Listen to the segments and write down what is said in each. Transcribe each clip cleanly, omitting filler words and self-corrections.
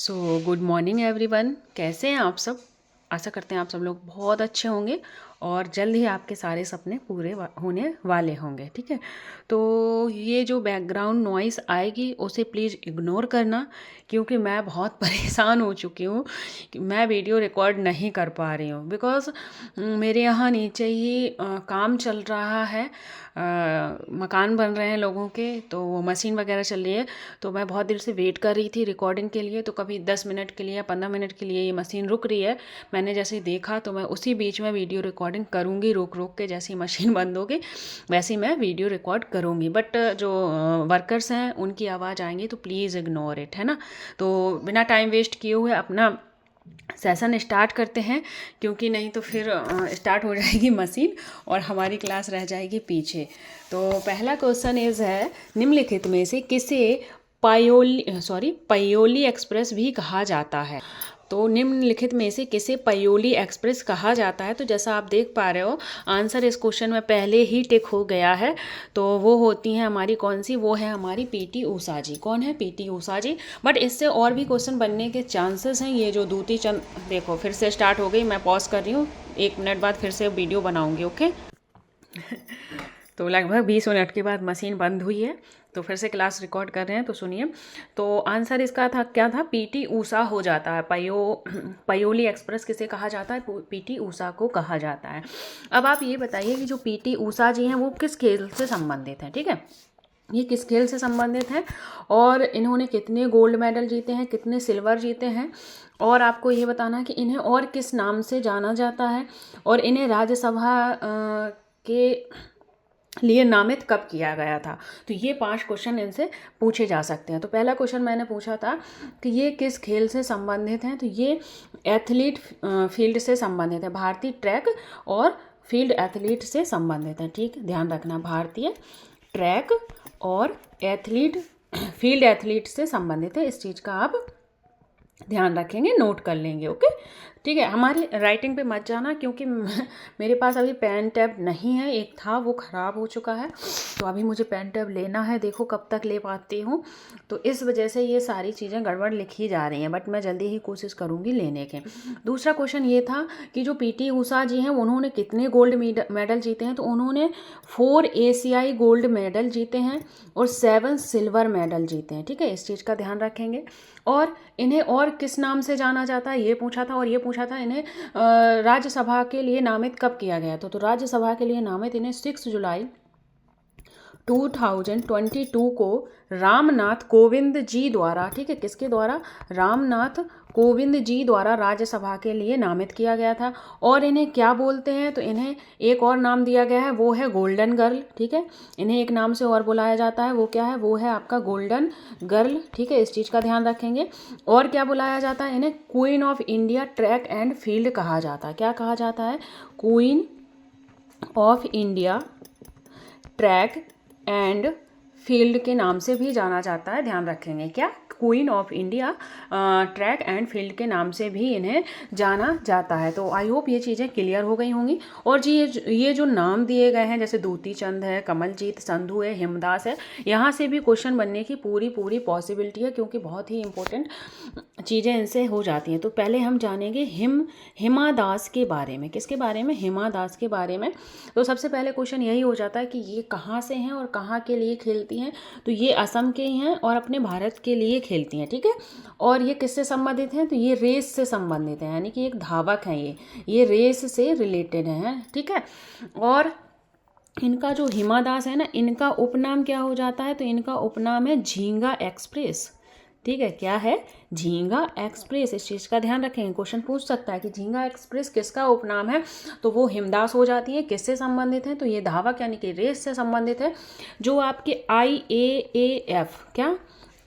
So good morning everyone. कैसे हैं आप सब? आशा करते हैं आप सब लोग बहुत अच्छे होंगे और जल्द ही आपके सारे सपने पूरे होने वाले होंगे। ठीक है, तो ये जो बैकग्राउंड नॉइस आएगी उसे प्लीज़ इग्नोर करना, क्योंकि मैं बहुत परेशान हो चुकी हूँ कि मैं वीडियो रिकॉर्ड नहीं कर पा रही हूँ। बिकॉज़ मेरे यहाँ नीचे ही काम चल रहा है, मकान बन रहे हैं लोगों के, तो वो मशीन वगैरह चल रही है। तो मैं बहुत देर से वेट कर रही थी रिकॉर्डिंग के लिए, तो कभी 10 मिनट के लिए या 15 मिनट के लिए ये मशीन रुक रही है। मैंने जैसे ही देखा तो मैं उसी बीच में वीडियो रिकॉर्डिंग करूँगी, रोक रोक के। जैसे ही मशीन बंद होगी वैसे ही मैं वीडियो रिकॉर्ड करूँगी, बट जो वर्कर्स हैं उनकी आवाज़ आएंगी तो प्लीज़ इग्नोर इट, है ना। तो बिना टाइम वेस्ट किए हुए अपना सेशन स्टार्ट करते हैं, क्योंकि नहीं तो फिर स्टार्ट हो जाएगी मशीन और हमारी क्लास रह जाएगी पीछे। तो पहला क्वेश्चन है, निम्नलिखित में से किसे पयोली एक्सप्रेस भी कहा जाता है? तो निम्नलिखित में से किसे पयोली एक्सप्रेस कहा जाता है? तो जैसा आप देख पा रहे हो आंसर इस क्वेश्चन में पहले ही टिक हो गया है। तो वो होती हैं हमारी कौन सी? वो है हमारी पीटी ऊषा जी। कौन है? PT Usha ji. बट इससे और भी क्वेश्चन बनने के चांसेस हैं। ये जो दूती चंद, देखो फिर से स्टार्ट हो गई। मैं पॉज कर रही हूँ, 1 मिनट बाद फिर से वीडियो बनाऊँगी। ओके तो लगभग 20 मिनट के बाद मशीन बंद हुई है, तो फिर से क्लास रिकॉर्ड कर रहे हैं। तो सुनिए, तो आंसर इसका था, क्या था? पीटी ऊषा हो जाता है। पयोली एक्सप्रेस किसे कहा जाता है? पीटी ऊषा को कहा जाता है। अब आप ये बताइए कि जो पीटी ऊषा जी हैं वो किस खेल से संबंधित हैं? ठीक है, ये किस खेल से संबंधित हैं और इन्होंने कितने गोल्ड मेडल जीते हैं, कितने सिल्वर जीते हैं, और आपको ये बताना है कि इन्हें और किस नाम से जाना जाता है, और इन्हें राज्यसभा के लिए नामित कब किया गया था। तो ये 5 क्वेश्चन इनसे पूछे जा सकते हैं। तो पहला क्वेश्चन मैंने पूछा था कि ये किस खेल से संबंधित हैं, तो ये एथलीट फील्ड से संबंधित है, भारतीय ट्रैक और फील्ड एथलीट से संबंधित है। ठीक, ध्यान रखना, भारतीय ट्रैक और एथलीट फील्ड एथलीट से संबंधित है। इस चीज़ का आप ध्यान रखेंगे, नोट कर लेंगे। ओके, ठीक है। हमारी राइटिंग पे मत जाना, क्योंकि मेरे पास अभी पेन टैब नहीं है। एक था वो ख़राब हो चुका है, तो अभी मुझे पेन टैब लेना है। देखो कब तक ले पाती हूँ। तो इस वजह से ये सारी चीज़ें गड़बड़ लिखी जा रही हैं, बट मैं जल्दी ही कोशिश करूँगी लेने के। दूसरा क्वेश्चन ये था कि जो पीटी ऊषा जी हैं उन्होंने कितने गोल्ड मेडल जीते हैं? तो उन्होंने 4 एशियाई गोल्ड मेडल जीते हैं और 7 सिल्वर मेडल जीते हैं। ठीक है, इस चीज़ का ध्यान रखेंगे। और इन्हें और किस नाम से जाना जाता है ये पूछा था, और ये पूछा था इन्हें राज्यसभा के लिए नामित कब किया गया था। तो राज्यसभा के लिए नामित इन्हें 6 जुलाई 2022 को रामनाथ कोविंद जी द्वारा, ठीक है, किसके द्वारा? रामनाथ कोविंद जी द्वारा राज्यसभा के लिए नामित किया गया था। और इन्हें क्या बोलते हैं? तो इन्हें एक और नाम दिया गया है, वो है गोल्डन गर्ल। ठीक है, इन्हें एक नाम से और बुलाया जाता है, वो क्या है? वो है आपका गोल्डन गर्ल। ठीक है, इस चीज़ का ध्यान रखेंगे। और क्या बुलाया जाता है? इन्हें queen of India track and field कहा जाता है। क्या कहा जाता है? Queen of India track and field के नाम से भी जाना जाता है। ध्यान रखेंगे, क्या? Queen of India track and field के नाम से भी इन्हें जाना जाता है। तो आई होप ये चीज़ें क्लियर हो गई होंगी। और जी ये जो नाम दिए गए हैं, जैसे दूती चंद है, कमलजीत संधू है, हिमदास है, यहाँ से भी क्वेश्चन बनने की पूरी पॉसिबिलिटी है, क्योंकि बहुत ही इंपॉर्टेंट चीज़ें इनसे हो जाती हैं। तो पहले हम जानेंगे हिमा दास के बारे में। किसके बारे में? हिमा दास के बारे में। तो सबसे पहले क्वेश्चन यही हो जाता है कि ये कहाँ से हैं और कहाँ के लिए खेलती हैं। तो ये असम के ही हैं और अपने भारत के लिए खेलती हैं। ठीक है, और ये किससे संबंधित हैं? तो ये रेस से संबंधित हैं, यानी कि एक धावक हैं ये रेस से रिलेटेड हैं। ठीक है, और इनका जो हिमा दास है ना, इनका उपनाम क्या हो जाता है? तो इनका उपनाम है झींगा एक्सप्रेस। ठीक है, क्या है? झींगा एक्सप्रेस। इस चीज़ का ध्यान रखेंगे, क्वेश्चन पूछ सकता है कि झींगा एक्सप्रेस किसका उपनाम है। तो वो हिमदास हो जाती है। किससे संबंधित है? तो ये धावक यानी कि रेस से संबंधित है, जो आपके IAAF, क्या?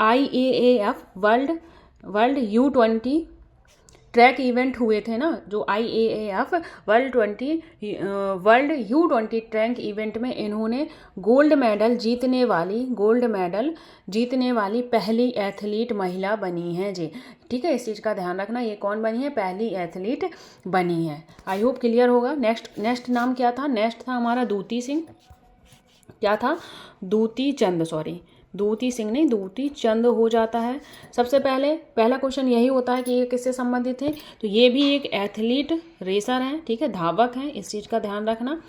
IAAF world U20 track event हुए थे ना, जो IAAF world U20 track event में इन्होंने गोल्ड मेडल जीतने वाली पहली एथलीट महिला बनी है जी। ठीक है, इस चीज़ का ध्यान रखना, ये कौन बनी है? पहली एथलीट बनी है। आई होप क्लियर होगा। नेक्स्ट नाम क्या था? नेक्स्ट था हमारा दूती सिंह। क्या था? दूती चंद, दूती सिंह नहीं, दूती चंद हो जाता है। सबसे पहला क्वेश्चन यही होता है कि ये किससे संबंधित है, तो ये भी एक एथलीट रेसर हैं, ठीक है, धावक हैं, इस चीज़ का ध्यान रखना।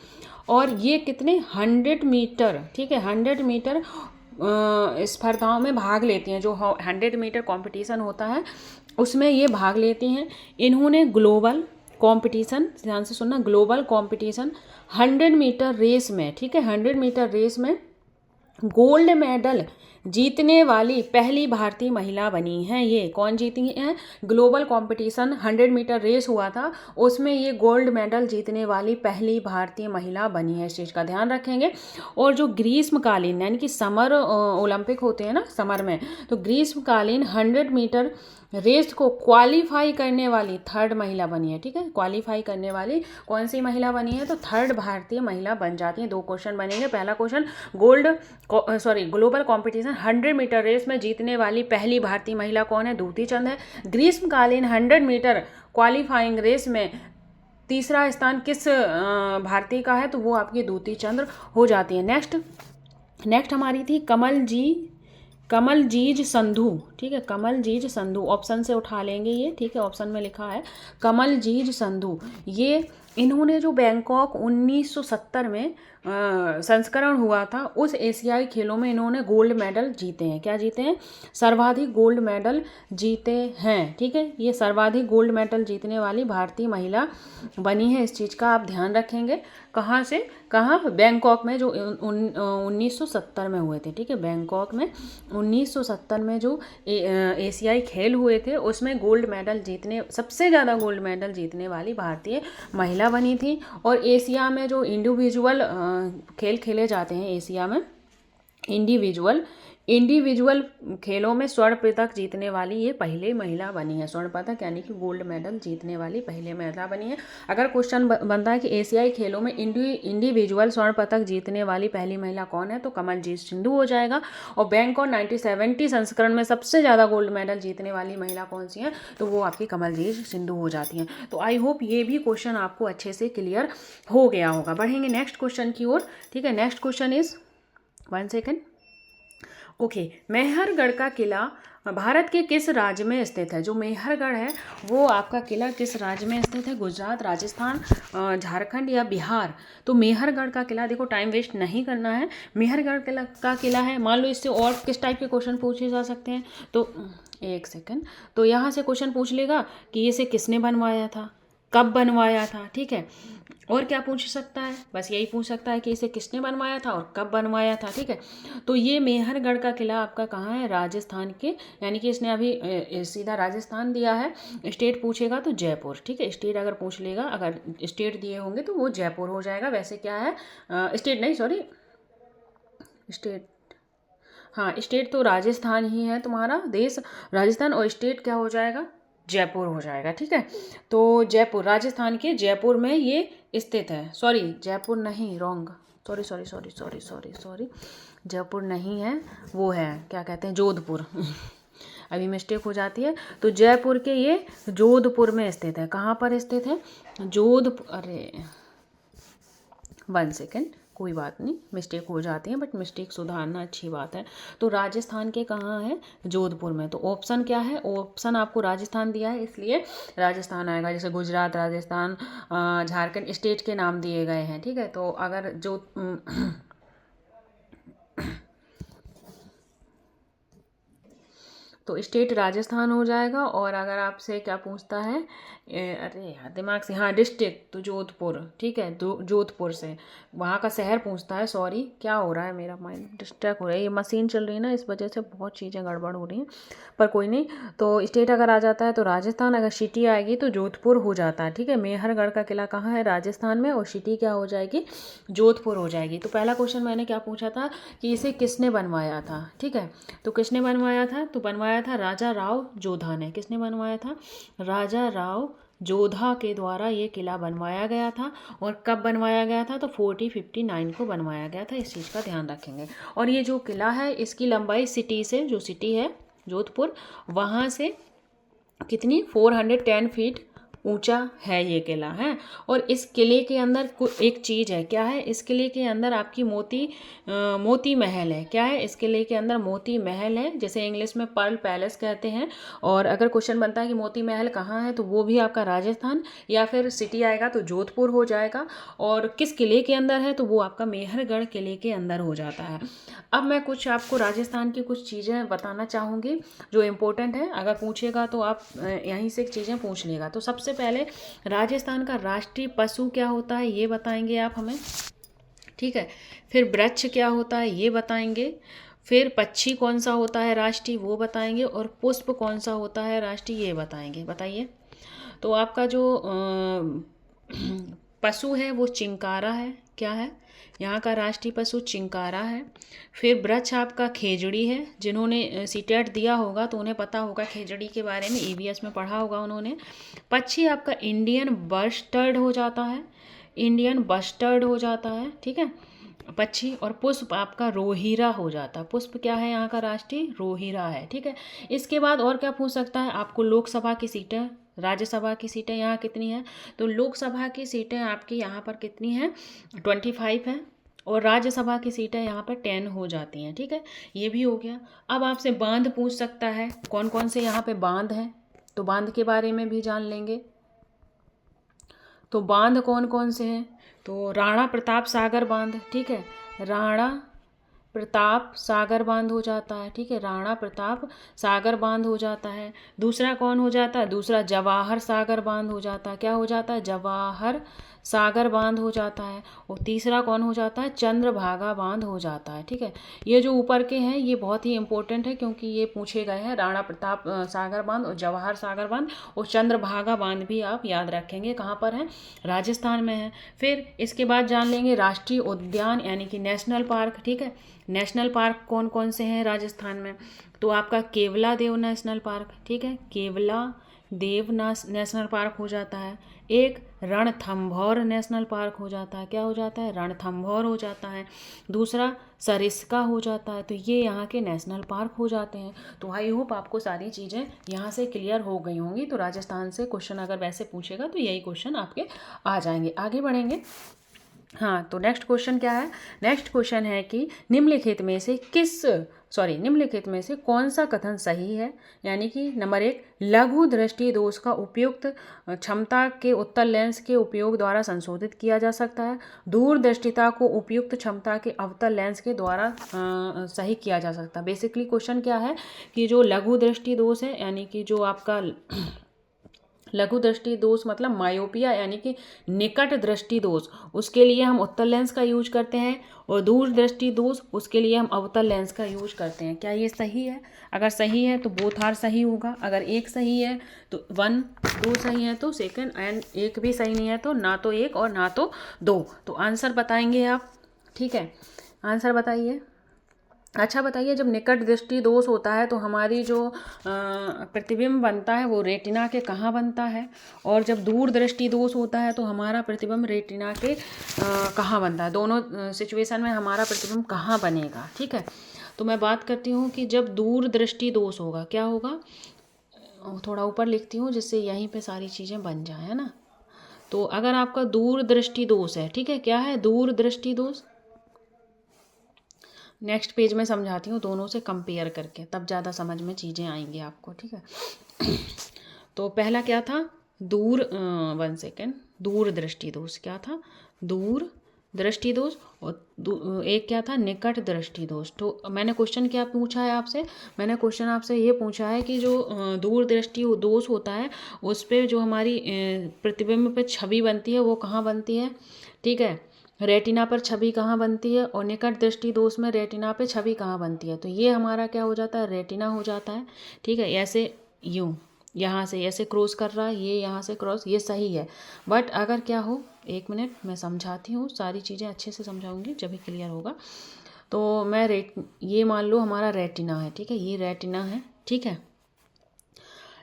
और ये कितने 100 मीटर, ठीक है, 100 मीटर स्पर्धाओं में भाग लेती हैं, जो 100 मीटर कंपटीशन होता है उसमें ये भाग लेती हैं। इन्होंने ग्लोबल कंपटीशन, ध्यान से सुनना, ग्लोबल कंपटीशन 100 मीटर रेस में, ठीक है, 100 मीटर रेस में गोल्ड मेडल जीतने वाली पहली भारतीय महिला बनी हैं। ये कौन जीती हैं, ग्लोबल कंपटीशन 100 मीटर रेस हुआ था, उसमें ये गोल्ड मेडल जीतने वाली पहली भारतीय महिला बनी है, इस चीज़ का ध्यान रखेंगे। और जो ग्रीष्मकालीन यानी कि समर ओलंपिक होते हैं ना समर में, तो ग्रीष्मकालीन 100 मीटर रेस को क्वालिफाई करने वाली 3rd महिला बनी है, ठीक है, क्वालिफाई करने वाली कौन सी महिला बनी है, तो 3rd भारतीय महिला बन जाती है। 2 क्वेश्चन बनेंगे। पहला question global competition 100 metre race में जीतने वाली पहली भारतीय महिला कौन है, दूती चंद है। ग्रीष्मकालीन 100 मीटर क्वालिफाइंग रेस में तीसरा स्थान किस भारतीय का है, तो वो आपकी दूती चंद्र हो जाती है। नेक्स्ट हमारी थी कमलजीज संधू, ठीक है, कमलजीज संधू, ऑप्शन से उठा लेंगे ये, ठीक है, ऑप्शन में लिखा है कमलजीज संधू। ये इन्होंने जो बैंकॉक 1970 में संस्करण हुआ था, उस एशियाई खेलों में इन्होंने गोल्ड मेडल जीते हैं। क्या जीते हैं, सर्वाधिक गोल्ड मेडल जीते हैं, ठीक है, ये सर्वाधिक गोल्ड मेडल जीतने वाली भारतीय महिला बनी है, इस चीज़ का आप ध्यान रखेंगे। कहाँ बैंकॉक में, जो 1970 में हुए थे, ठीक है, बैंकॉक में 1970 में जो एशियाई खेल हुए थे उसमें सबसे ज़्यादा गोल्ड मेडल जीतने वाली भारतीय महिला बनी थी। और एशिया में जो इंडिविजुअल खेल खेले जाते हैं, एशिया में इंडिविजुअल खेलों में स्वर्ण पदक जीतने वाली ये पहली महिला बनी है। स्वर्ण पदक यानी कि गोल्ड मेडल जीतने वाली पहली महिला बनी है। अगर क्वेश्चन बनता है कि एशियाई खेलों में इंडिविजुअल स्वर्ण पदक जीतने वाली पहली महिला कौन है, तो कमलजीत सिंधु हो जाएगा। और बैंकॉक 1970 संस्करण में सबसे ज़्यादा गोल्ड मेडल जीतने वाली महिला कौन सी है, तो वो आपकी कमलजीत सिंधु हो जाती हैं। तो आई होप ये भी क्वेश्चन आपको अच्छे से क्लियर हो गया होगा। बढ़ेंगे नेक्स्ट क्वेश्चन की ओर, ठीक है। Next question is 1 second, okay. Mehrgarh का किला भारत के किस राज्य में स्थित है? जो मेहरगढ़ है वो आपका किला किस राज्य में स्थित है? गुजरात, राजस्थान, झारखंड या बिहार? तो मेहरगढ़ का किला, देखो टाइम वेस्ट नहीं करना है, मेहरगढ़ का किला है। मान लो इससे और किस टाइप के क्वेश्चन पूछे जा सकते हैं, तो 1 सेकेंड, तो यहाँ से क्वेश्चन पूछ लेगा कि इसे किसने बनवाया था, कब बनवाया था, ठीक है। और क्या पूछ सकता है, बस यही पूछ सकता है कि इसे किसने बनवाया था और कब बनवाया था, ठीक है। तो ये मेहरगढ़ का किला आपका कहाँ है? राजस्थान के, यानी कि इसने अभी सीधा राजस्थान दिया है। स्टेट पूछेगा तो जयपुर, ठीक है। स्टेट अगर पूछ लेगा, अगर स्टेट दिए होंगे तो वो जयपुर हो जाएगा। वैसे क्या है, स्टेट तो राजस्थान ही है, तुम्हारा देश राजस्थान, और स्टेट क्या हो जाएगा, जयपुर हो जाएगा, ठीक है। तो जयपुर, राजस्थान के जयपुर में ये स्थित है। सॉरी, जयपुर नहीं, रॉन्ग, सॉरी, जयपुर नहीं है, वो है, क्या कहते हैं, जोधपुर अभी मिस्टेक हो जाती है। तो जयपुर के ये जोधपुर में स्थित है। कहाँ पर स्थित है? जोधपुर। अरे 1 सेकेंड, कोई बात नहीं, मिस्टेक हो जाती है, बट मिस्टेक सुधारना अच्छी बात है। तो राजस्थान के कहाँ है? जोधपुर में। तो ऑप्शन क्या है? ऑप्शन आपको राजस्थान दिया है, इसलिए राजस्थान आएगा। जैसे गुजरात, राजस्थान, झारखंड स्टेट के नाम दिए गए हैं, ठीक है। तो अगर जो तो स्टेट राजस्थान हो जाएगा। और अगर आपसे क्या पूछता है, अरे यार दिमाग से, हाँ डिस्ट्रिक्ट, तो जोधपुर, ठीक है। जोधपुर से वहाँ का शहर पूछता है। सॉरी, क्या हो रहा है, मेरा माइंड डिस्ट्रैक्ट हो रहा है, ये मशीन चल रही है ना, इस वजह से बहुत चीज़ें गड़बड़ हो रही हैं, पर कोई नहीं। तो स्टेट अगर आ जाता है तो राजस्थान, अगर सिटी आएगी तो जोधपुर हो जाता है, ठीक है। मेहरगढ़ का किला कहाँ है? राजस्थान में, और सिटी क्या हो जाएगी? जोधपुर हो जाएगी। तो पहला क्वेश्चन मैंने क्या पूछा था कि इसे किसने बनवाया था, ठीक है। तो किसने बनवाया था? तो बनवाया था राजा राव जोधा ने। किसने बनवाया था? राजा राव जोधा के द्वारा ये किला बनवाया गया था। और कब बनवाया गया था? तो 1459 को बनवाया गया था। इस चीज़ का ध्यान रखेंगे। और ये जो किला है इसकी लंबाई सिटी से, जो सिटी है जोधपुर, वहाँ से कितनी 410 फीट ऊंचा है ये किला है। और इस किले के अंदर एक चीज़ है, क्या है, इस किले के अंदर आपकी मोती महल है। क्या है, इस किले के अंदर मोती महल है, जैसे इंग्लिश में पर्ल पैलेस कहते हैं। और अगर क्वेश्चन बनता है कि मोती महल कहाँ है, तो वो भी आपका राजस्थान, या फिर सिटी आएगा तो जोधपुर हो जाएगा। और किस किले के अंदर है, तो वो आपका मेहरगढ़ किले के अंदर हो जाता है। अब मैं कुछ आपको राजस्थान की कुछ चीज़ें बताना चाहूँगी जो इम्पोर्टेंट है, अगर पूछेगा तो आप यहीं से चीज़ें पूछ लेगा। तो सबसे पहले राजस्थान का राष्ट्रीय पशु क्या होता है ये बताएंगे आप हमें, ठीक है। फिर वृक्ष क्या होता है ये बताएंगे। फिर पक्षी कौन सा होता है राष्ट्रीय वो बताएंगे। और पुष्प कौन सा होता है राष्ट्रीय ये बताएंगे। बताइए। तो आपका जो पशु है वो चिंकारा है। क्या है, यहाँ का राष्ट्रीय पशु चिंकारा है। फिर वृक्ष आपका खेजड़ी है, जिन्होंने सीटेट दिया होगा तो उन्हें पता होगा खेजड़ी के बारे में, ईवीएस में पढ़ा होगा उन्होंने। पक्षी आपका इंडियन बस्टर्ड हो जाता है, इंडियन बस्टर्ड हो जाता है, ठीक है, पक्षी। और पुष्प आपका रोहिरा हो जाता है। पुष्प क्या है यहाँ का राष्ट्रीय, रोहिरा है, ठीक है। इसके बाद और क्या पूछ सकता है आपको, लोकसभा की सीटें, राज्यसभा की सीटें यहाँ कितनी हैं। तो लोकसभा की सीटें आपकी यहाँ पर कितनी हैं, 25 हैं। और राज्यसभा की सीटें यहाँ पर 10 हो जाती हैं, ठीक है। ये भी हो गया। अब आपसे बांध पूछ सकता है, कौन कौन से यहाँ पे बांध हैं, तो बांध के बारे में भी जान लेंगे। तो बांध कौन कौन से हैं, तो राणा प्रताप सागर बांध, ठीक है, राणा प्रताप सागर बांध हो जाता है, ठीक है, राणा प्रताप सागर बांध हो जाता है। दूसरा कौन हो जाता है, दूसरा जवाहर सागर बांध हो जाता है। क्या हो जाता है, जवाहर सागर बांध हो जाता है। और तीसरा कौन हो जाता है, चंद्रभागा बांध हो जाता है, ठीक है। ये जो ऊपर के हैं ये बहुत ही इंपॉर्टेंट है, क्योंकि ये पूछे गए हैं, राणा प्रताप सागर बांध और जवाहर सागर बांध और चंद्रभागा बांध भी आप याद रखेंगे, कहाँ पर है, राजस्थान में है। फिर इसके बाद जान लेंगे राष्ट्रीय उद्यान यानी कि नेशनल पार्क, ठीक है। नेशनल पार्क कौन कौन से हैं राजस्थान में, तो आपका केवला देव नेशनल पार्क, ठीक है, केवला देव नेशनल पार्क हो जाता है। एक रणथंभौर नेशनल पार्क हो जाता है। क्या हो जाता है, रणथंभौर हो जाता है। दूसरा सरिस्का हो जाता है। तो ये यहाँ के नेशनल पार्क हो जाते हैं। तो आई होप आपको सारी चीज़ें यहाँ से क्लियर हो गई होंगी। तो राजस्थान से क्वेश्चन अगर वैसे पूछेगा तो यही क्वेश्चन आपके आ जाएंगे। आगे बढ़ेंगे। हाँ, तो नेक्स्ट क्वेश्चन क्या है, नेक्स्ट क्वेश्चन है कि निम्नलिखित में से कौन सा कथन सही है। यानी कि नंबर 1, लघु दृष्टि दोष का उपयुक्त क्षमता के उत्तल लेंस के उपयोग द्वारा संशोधित किया जा सकता है। दूरदृष्टिता को उपयुक्त क्षमता के अवतल लेंस के द्वारा सही किया जा सकता है। बेसिकली क्वेश्चन क्या है कि जो लघु दृष्टि दोष है, यानी कि जो आपका लघु दृष्टि दोष मतलब मायोपिया यानी कि निकट दृष्टि दोष, उसके लिए हम उत्तल लेंस का यूज करते हैं। और दूर दृष्टि दोष उसके लिए हम अवतल लेंस का यूज करते हैं। क्या ये सही है? अगर सही है तो बोथ आर सही होगा। अगर एक सही है तो 1, 2 सही है तो सेकंड, एंड एक भी सही नहीं है तो ना तो 1 और ना तो 2। तो आंसर बताएंगे आप, ठीक है, आंसर बताइए। अच्छा बताइए, जब निकट दृष्टि दोष होता है तो हमारी जो प्रतिबिंब बनता है वो रेटिना के कहाँ बनता है, और जब दूर दृष्टि दोष होता है तो हमारा प्रतिबिंब रेटिना के कहाँ बनता है। दोनों सिचुएशन में हमारा प्रतिबिंब कहाँ बनेगा, ठीक है। तो मैं बात करती हूँ कि जब दूर दृष्टि दोष होगा, क्या होगा, थोड़ा ऊपर लिखती हूँ जिससे यहीं पे सारी चीज़ें बन जाए, है ना। तो अगर आपका दूर दृष्टि दोष है, ठीक है, क्या है दूर दृष्टि दोष, नेक्स्ट पेज में समझाती हूँ दोनों से कंपेयर करके, तब ज़्यादा समझ में चीज़ें आएंगी आपको, ठीक है। तो पहला क्या था, वन सेकेंड, दूर दृष्टि दोष क्या था, दूर दृष्टि दोष, और एक क्या था, निकट दृष्टि दोष। तो मैंने क्वेश्चन क्या पूछा है आपसे, मैंने क्वेश्चन आपसे ये पूछा है कि जो दूर दृष्टि दोष होता है उस पर जो हमारी प्रतिबिंब पे छवि बनती है वो कहाँ बनती है, ठीक है, रेटिना पर छवि कहाँ बनती है, और निकट दृष्टि दोष में रेटिना पे छवि कहाँ बनती है। तो ये हमारा क्या हो जाता है, रेटिना हो जाता है, ठीक है। ऐसे यूँ यहाँ से ऐसे क्रॉस कर रहा है, ये यहाँ से क्रॉस, ये सही है। बट अगर क्या हो, एक मिनट मैं समझाती हूँ, सारी चीज़ें अच्छे से समझाऊंगी जब भी क्लियर होगा। तो मैं ये मान लो हमारा रेटिना है, ठीक है, ये रेटिना है, ठीक है।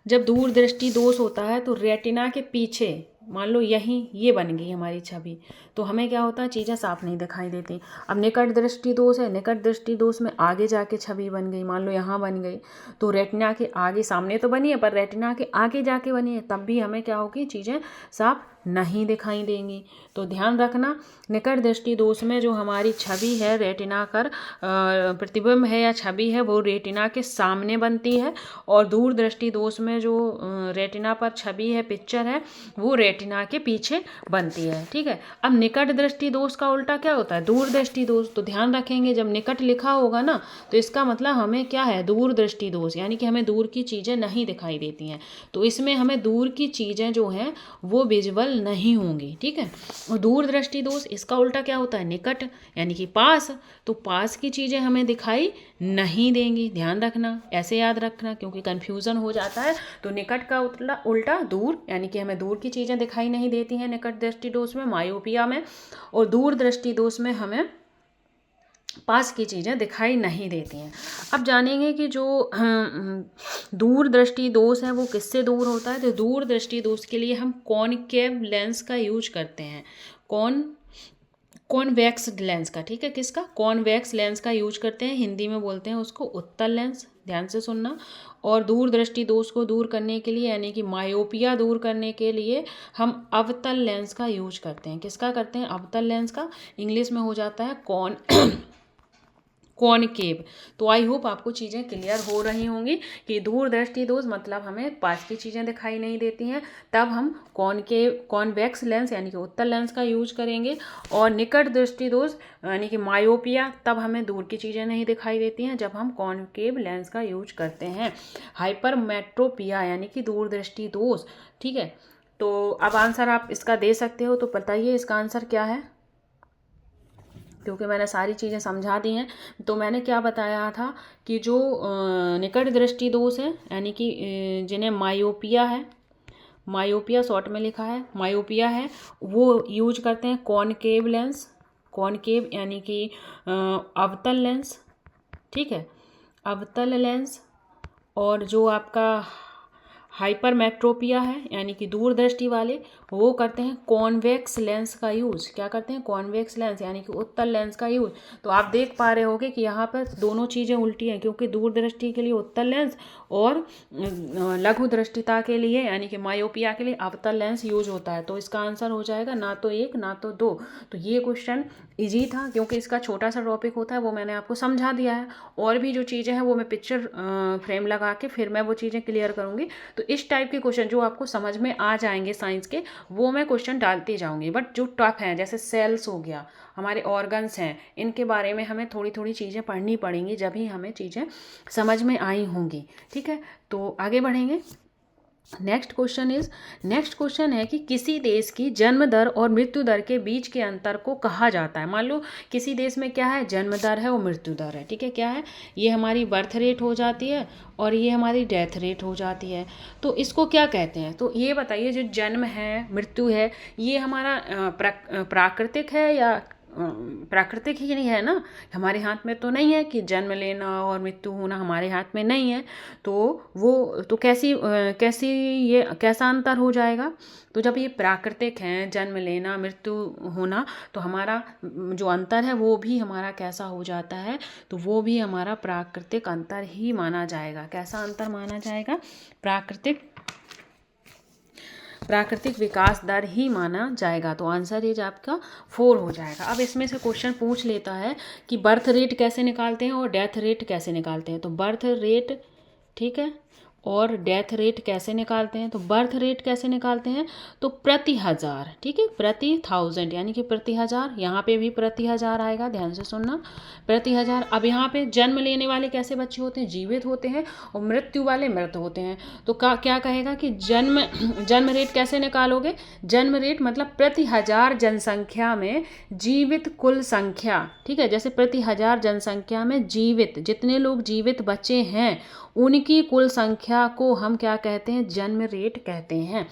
जब दूर दृष्टि दोष होता है तो रेटिना के पीछे मान लो यहीं ये बन गई हमारी छवि, तो हमें क्या होता है, चीज़ें साफ नहीं दिखाई देती। अब निकट दृष्टि दोष है, निकट दृष्टि दोष में आगे जाके छवि बन गई, मान लो यहाँ बन गई, तो रेटिना के आगे, सामने तो बनी है पर रेटिना के आगे जाके बनी है, तब भी हमें क्या होगी, चीज़ें साफ नहीं दिखाई देंगी। तो ध्यान रखना, निकट दृष्टि दोष में जो हमारी छवि है, रेटिना कर प्रतिबिंब है या छवि है, वो रेटिना के सामने बनती है, और दूर दृष्टि दोष में जो रेटिना पर छवि है, पिक्चर है, वो रेटिना के पीछे बनती है। ठीक है, अब निकट दृष्टि दोष का उल्टा क्या होता है, दूर दृष्टि दोष। तो ध्यान रखेंगे, जब निकट लिखा होगा ना, तो इसका मतलब हमें क्या है, दूर दृष्टि दोष, यानी कि हमें दूर की चीज़ें नहीं दिखाई देती हैं। तो इसमें हमें दूर की चीज़ें जो हैं वो विजुअल नहीं होंगी। ठीक है, और दूर दृष्टि दोष, इसका उल्टा क्या होता है, निकट, यानी कि पास। तो पास की चीज़ें हमें दिखाई नहीं देंगी। ध्यान रखना, ऐसे याद रखना, क्योंकि कन्फ्यूज़न हो जाता है। तो निकट का उल्टा दूर, यानी कि हमें दूर की चीज़ें दिखाई नहीं देती हैं निकट दृष्टि दोष में, मायोपिया में, और दूर दृष्टि दोष में हमें पास की चीज़ें दिखाई नहीं देती हैं। अब जानेंगे कि जो दूर दृष्टि दोष है वो किससे दूर होता है। तो दूर दृष्टि दोष के लिए हम कॉनकेव लेंस का यूज करते हैं, कॉन्वेक्स लेंस का। ठीक है, किसका, कॉन्वेक्स लेंस का यूज करते हैं, हिंदी में बोलते हैं उसको उत्तल लेंस। ध्यान से सुनना। और दूर दृष्टि दोष को दूर करने के लिए, यानी कि मायोपिया दूर करने के लिए, हम अवतल लेंस का यूज करते हैं। किसका करते हैं, अवतल लेंस का। इंग्लिश में हो जाता है कॉनकेव। तो आई होप आपको चीज़ें क्लियर हो रही होंगी कि दूर दृष्टि दोष मतलब हमें पास की चीज़ें दिखाई नहीं देती हैं, तब हम कॉन्वेक्स लेंस यानी कि उत्तल लेंस का यूज करेंगे। और निकट दृष्टि दोष यानी कि मायोपिया, तब हमें दूर की चीज़ें नहीं दिखाई देती हैं, जब हम कॉनकेव लेंस का यूज करते हैं। हाइपरमेट्रोपिया यानी कि दूर दृष्टि दोष। ठीक है, तो अब आंसर आप इसका दे सकते हो, तो बताइए इसका आंसर क्या है, क्योंकि मैंने सारी चीज़ें समझा दी हैं। तो मैंने क्या बताया था कि जो निकट दृष्टि दोष है, यानी कि जिन्हें मायोपिया है, मायोपिया शॉर्ट में लिखा है, मायोपिया है, वो यूज करते हैं कॉनकेव लेंस, कॉनकेव यानी कि अवतल लेंस। ठीक है, अवतल लेंस। और जो आपका हाइपरमेट्रोपिया है यानी कि दूर दृष्टि वाले, वो करते हैं कॉन्वेक्स लेंस का यूज़। क्या करते हैं, कॉन्वेक्स लेंस यानी कि उत्तल लेंस का यूज़। तो आप देख पा रहे होगे कि यहाँ पर दोनों चीज़ें उल्टी हैं, क्योंकि दूर दृष्टि के लिए उत्तल लेंस और लघु दृष्टिता के लिए यानी कि मायोपिया के लिए अवतल लेंस यूज होता है। तो इसका आंसर हो जाएगा ना तो 1 ना तो 2। तो ये क्वेश्चन इजी था, क्योंकि इसका छोटा सा टॉपिक होता है, वो मैंने आपको समझा दिया है। और भी जो चीज़ें हैं वो मैं पिक्चर फ्रेम लगा के फिर मैं वो चीज़ें क्लियर करूँगी। तो इस टाइप के क्वेश्चन जो आपको समझ में आ जाएंगे साइंस के, वो मैं क्वेश्चन डालती जाऊँगी। बट जो टफ हैं, जैसे सेल्स हो गया, हमारे ऑर्गन्स हैं, इनके बारे में हमें थोड़ी थोड़ी चीज़ें पढ़नी पड़ेंगी, जब ही हमें चीज़ें समझ में आई होंगी। ठीक है, तो आगे बढ़ेंगे। नेक्स्ट क्वेश्चन है कि किसी देश की जन्म दर और मृत्यु दर के बीच के अंतर को कहा जाता है। मान लो किसी देश में क्या है, जन्म दर है और मृत्यु दर है। ठीक है, क्या है, ये हमारी बर्थ रेट हो जाती है और ये हमारी डेथ रेट हो जाती है। तो इसको क्या कहते हैं, तो ये बताइए, जो जन्म है, मृत्यु है, ये हमारा प्राकृतिक है या प्राकृतिक ही नहीं है ना, हमारे हाथ में तो नहीं है कि जन्म लेना और मृत्यु होना हमारे हाथ में नहीं है। तो वो तो कैसी ये कैसा अंतर हो जाएगा। तो जब ये प्राकृतिक हैं, जन्म लेना मृत्यु होना, तो हमारा जो अंतर है वो भी हमारा कैसा हो जाता है, तो वो भी हमारा प्राकृतिक अंतर ही माना जाएगा। कैसा अंतर माना जाएगा, प्राकृतिक विकास दर ही माना जाएगा। तो आंसर एज आपका 4 हो जाएगा। अब इसमें से क्वेश्चन पूछ लेता है कि बर्थ रेट कैसे निकालते हैं और डेथ रेट कैसे निकालते हैं। तो बर्थ रेट, ठीक है, और डेथ रेट कैसे निकालते हैं। तो बर्थ रेट कैसे निकालते हैं, तो प्रति हजार, ठीक है, प्रति 1000 यानी कि प्रति हजार। यहाँ पे भी प्रति हजार आएगा, ध्यान से सुनना, प्रति हजार। अब यहाँ पे जन्म लेने वाले कैसे बच्चे होते हैं, जीवित होते हैं, और मृत्यु वाले मृत होते हैं। तो क्या कहेगा कि जन्म रेट कैसे निकालोगे, जन्म रेट मतलब प्रति हजार जनसंख्या में जीवित कुल संख्या। ठीक है, जैसे प्रति हजार जनसंख्या में जीवित, जितने लोग जीवित बचे हैं उनकी कुल संख्या को हम क्या कहते हैं, जन्म रेट कहते हैं।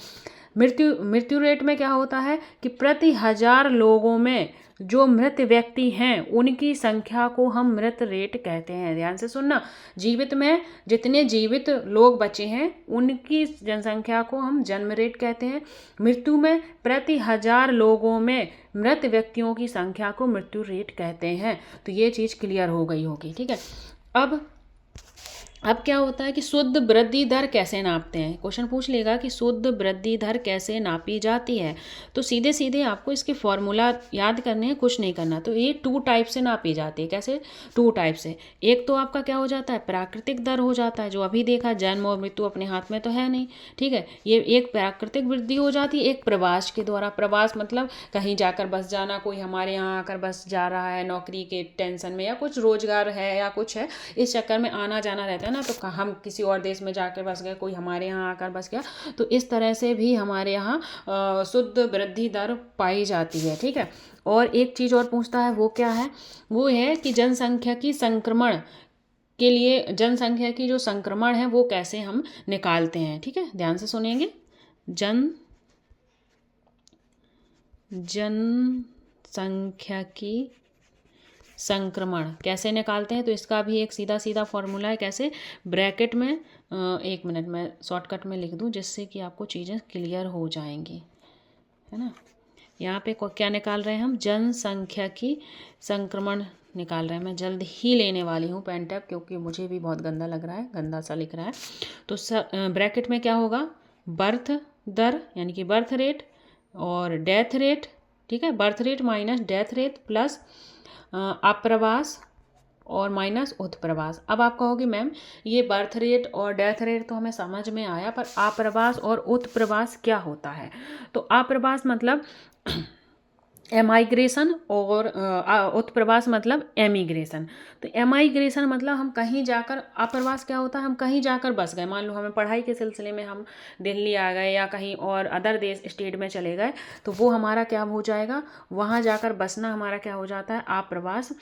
मृत्यु रेट में क्या होता है कि प्रति 1000 लोगों में जो मृत व्यक्ति हैं उनकी संख्या को हम मृत रेट कहते हैं। ध्यान से सुनना, जीवित में जितने जीवित लोग बचे हैं उनकी जनसंख्या को हम जन्म रेट कहते हैं। मृत्यु में प्रति 1000 लोगों में मृत व्यक्तियों की संख्या को मृत्यु रेट कहते हैं। तो ये चीज़ क्लियर हो गई होगी, ठीक है। अब क्या होता है कि शुद्ध वृद्धि दर कैसे नापते हैं। क्वेश्चन पूछ लेगा कि शुद्ध वृद्धि दर कैसे नापी जाती है। तो सीधे सीधे आपको इसके फॉर्मूला याद करने हैं, कुछ नहीं करना। तो ये 2 टाइप से नापी जाती है। कैसे? 2 टाइप से। एक तो आपका क्या हो जाता है, प्राकृतिक दर हो जाता है, जो अभी देखा, जन्म और मृत्यु अपने हाथ में तो है नहीं, ठीक है। ये एक प्राकृतिक वृद्धि हो जाती है, एक प्रवास के द्वारा। प्रवास मतलब कहीं जाकर बस जाना, कोई हमारे यहाँ आकर बस जा रहा है नौकरी के टेंशन में, या कुछ रोजगार है या कुछ है, इस चक्कर में आना जाना रहता है ना, तो हम किसी और देश में जाकर बस गए, कोई हमारे यहाँ आकर बस गया। तो इस तरह से भी हमारे यहाँ शुद्ध वृद्धि दर पाई जाती है, ठीक है। और एक चीज़ और पूछता है, वो क्या है? वो है कि जनसंख्या की संक्रमण के लिए, जनसंख्या की जो संक्रमण है वो कैसे हम निकालते हैं, ठीक है। ध्यान से सुनेंगे। जनसंख्या की संक्रमण कैसे निकालते हैं, तो इसका भी एक सीधा सीधा फॉर्मूला है। कैसे? ब्रैकेट में 1 मिनट में शॉर्टकट में लिख दूं जिससे कि आपको चीज़ें क्लियर हो जाएंगी, है ना। यहाँ पे क्या निकाल रहे हैं हम? जनसंख्या की संक्रमण निकाल रहे हैं। मैं जल्द ही लेने वाली हूँ पेन टैब, क्योंकि मुझे भी बहुत गंदा लग रहा है, गंदा सा लिख रहा है। तो ब्रैकेट में क्या होगा? बर्थ दर यानी कि बर्थ रेट और डेथ रेट, ठीक है। Birth rate minus death rate plus अप्रवास और माइनस उत्प्रवास। अब आप कहोगे मैम ये बर्थ रेट और डेथ रेट तो हमें समझ में आया, पर अप्रवास और उत्प्रवास क्या होता है? तो अप्रवास मतलब एमाइग्रेशन और उत्प्रवास मतलब एमिग्रेशन। तो एमाइग्रेशन मतलब हम कहीं जाकर, अप्रवास क्या होता है? हम कहीं जाकर बस गए, मान लो हमें पढ़ाई के सिलसिले में हम दिल्ली आ गए या कहीं और अदर देश स्टेट में चले गए, तो वो हमारा क्या हो जाएगा? वहाँ जाकर बसना हमारा क्या हो जाता है? अप्रवास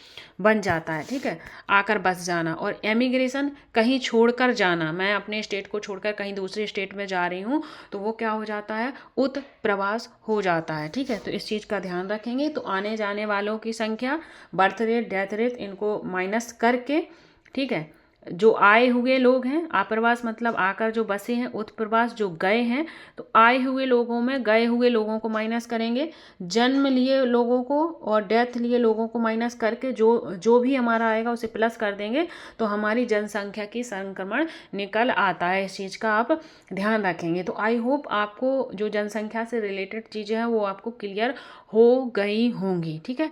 बन जाता है, ठीक है। आकर बस जाना। और एमिग्रेशन कहीं छोड़कर जाना, मैं अपने स्टेट को छोड़कर कहीं दूसरे स्टेट में जा रही हूँ, तो वो क्या हो जाता है? उत्प्रवास हो जाता है, ठीक है। तो इस चीज़ का ध्यान रखेंगे। तो आने जाने वालों की संख्या, बर्थ रेट, डेथ रेट, इनको माइनस करके, ठीक है, जो आए हुए लोग हैं, अप्रवास मतलब आकर जो बसे हैं, उत्प्रवास जो गए हैं, तो आए हुए लोगों में गए हुए लोगों को माइनस करेंगे, जन्म लिए लोगों को और डेथ लिए लोगों को माइनस करके जो भी हमारा आएगा उसे प्लस कर देंगे, तो हमारी जनसंख्या की संक्रमण निकल आता है। इस चीज़ का आप ध्यान रखेंगे। तो आई होप आपको जो जनसंख्या से रिलेटेड चीज़ें हैं वो आपको क्लियर हो गई होंगी, ठीक है।